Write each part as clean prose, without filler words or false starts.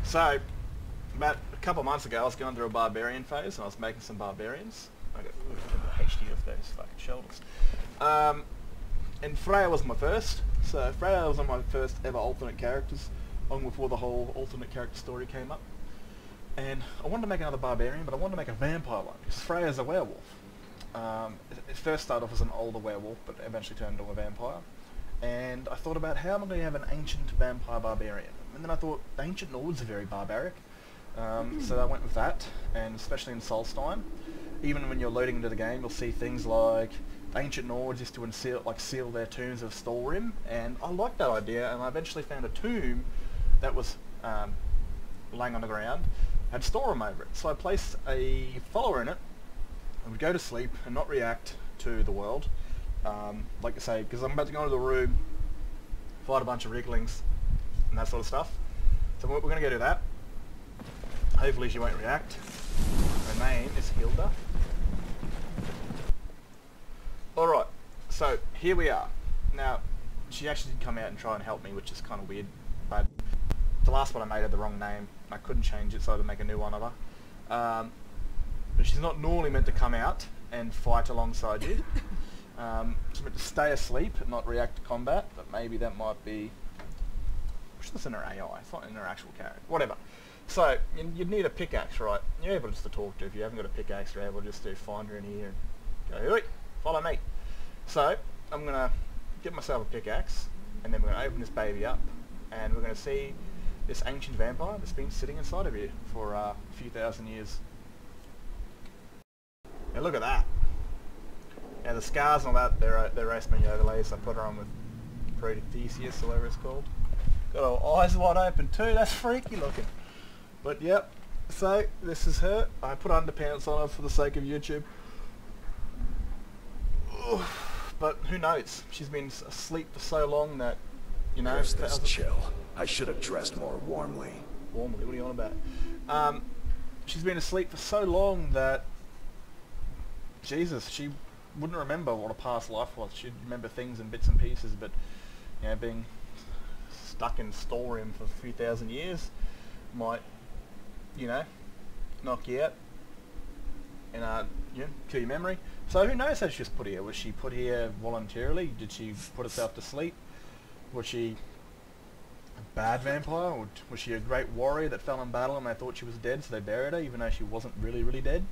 So, about a couple of months ago, I was going through a Barbarian phase, and I was making some Barbarians. I got the HD of those fucking shoulders. And Freya was my first. So Freya was one of my first ever alternate characters, long before the whole alternate character story came up. And I wanted to make another Barbarian, but I wanted to make a vampire one, because Freya's a werewolf. It first started off as an older werewolf, but eventually turned into a vampire. And I thought about how am I going to have an ancient vampire barbarian? And then I thought, the ancient Nords are very barbaric. So I went with that, and especially in Solstheim. Even when you're loading into the game, you'll see things like the ancient Nords used to seal their tombs with Stalrim, and I liked that idea, and I eventually found a tomb that was laying on the ground, had Stalrim over it. So I placed a follower in it, and would go to sleep and not react to the world. Like I say, because I'm about to go into the room, fight a bunch of Wrigglings, and that sort of stuff. So we're going to go do that. Hopefully she won't react. Her name is Hilda. Alright, so here we are. Now, she actually did come out and try and help me, which is kind of weird, but the last one I made had the wrong name. I couldn't change it, so I had to make a new one of her. But she's not normally meant to come out and fight alongside you. She's meant to stay asleep and not react to combat, but maybe that might be... It's just in her AI, it's not in her actual character. Whatever. So, you'd need a pickaxe, right? You're able just to talk to. If you haven't got a pickaxe, you're able just to find her in here and go, "Oi, follow me." So, I'm going to get myself a pickaxe, and then we're going to open this baby up, and we're going to see this ancient vampire that's been sitting inside of you for a few thousand years. Now look at that. Now the scars and all that, they're Raceman overlays. I put her on with Protheseus or whatever it's called. Got her eyes wide open too, that's freaky looking. But yep, so this is her. I put underpants on her for the sake of YouTube. But who knows? She's been asleep for so long that, you know... Where's this chill? I should have dressed more warmly. Warmly? What are you on about? She's been asleep for so long that... Jesus, she wouldn't remember what a past life was. She'd remember things in bits and pieces, but, you know, being stuck in Stalrim for a few thousand years might, you know, knock you out and, you know, kill your memory. So who knows how she was put here? Was she put here voluntarily? Did she put herself to sleep? Was she a bad vampire? Or was she a great warrior that fell in battle and they thought she was dead, so they buried her, even though she wasn't really, really dead?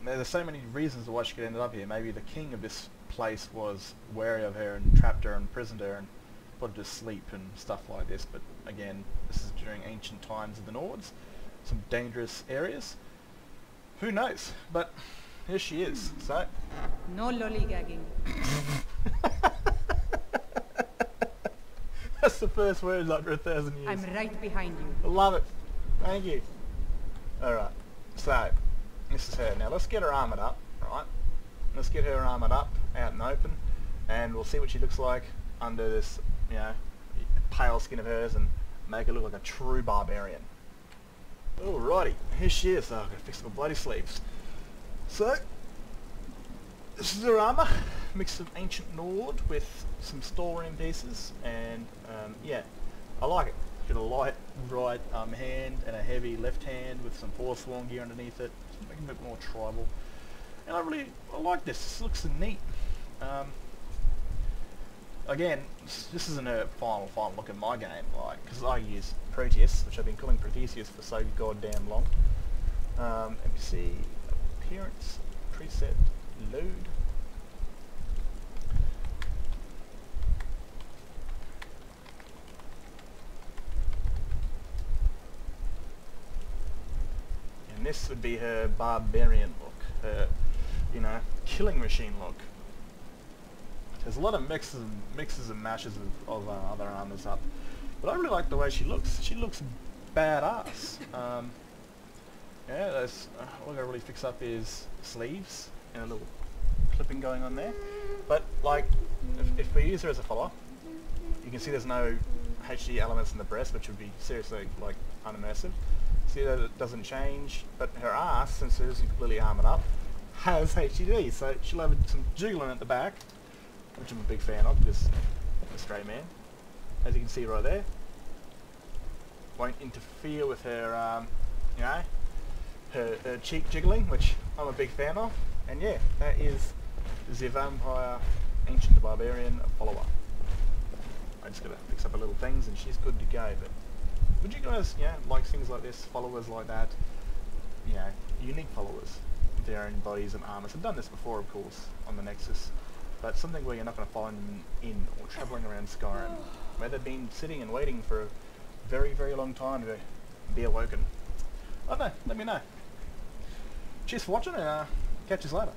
There's so many reasons why she could end up here. Maybe the king of this place was wary of her and trapped her and imprisoned her and put her to sleep and stuff like this. But again, this is during ancient times of the Nords. Some dangerous areas. Who knows? But here she is. So... No lollygagging. That's the first word after 1,000 years. I'm right behind you. I love it. Thank you. Alright. So... This is her. Now let's get her armoured up, right? Let's get her armoured up, out and open, and we'll see what she looks like under this, you know, pale skin of hers and make her look like a true barbarian. Alrighty, here she is. Oh, I've got to fix my bloody sleeves. So, this is her armour, mix of ancient Nord with some Stalrim pieces, and yeah, I like it. Got a light right hand and a heavy left hand with some Forsworn gear underneath it. Just make it a bit more tribal. And I like this. This looks neat. Again, this isn't her final look at my game, like, because I use Proteus, which I've been calling Protheseus for so goddamn long. Let me see, appearance, preset, load. And this would be her barbarian look, her, you know, killing machine look. There's a lot of mixes and mashes of other armors up, but I really like the way she looks. She looks badass. Yeah, there's all I gotta really fix up is sleeves and a little clipping going on there. But like, if we use her as a follower, you can see there's no HD elements in the breast, which would be seriously like unimmersive. See that it doesn't change, but her ass, since it isn't completely armored up, has HDD, so she'll have some jiggling at the back, which I'm a big fan of because I'm a straight man, as you can see right there. won't interfere with her, you know, her cheek jiggling, which I'm a big fan of. And yeah, that is the Vampire Ancient Barbarian follower. I just gotta fix up her little things and she's good to go. But would you guys, yeah, like things like this, followers like that, you know, unique followers with their own bodies and armors? I've done this before, of course, on the Nexus, but something where you're not going to find them in or travelling around Skyrim, where they've been sitting and waiting for a very, very long time to be awoken. I don't know, let me know. Cheers for watching and catch you later.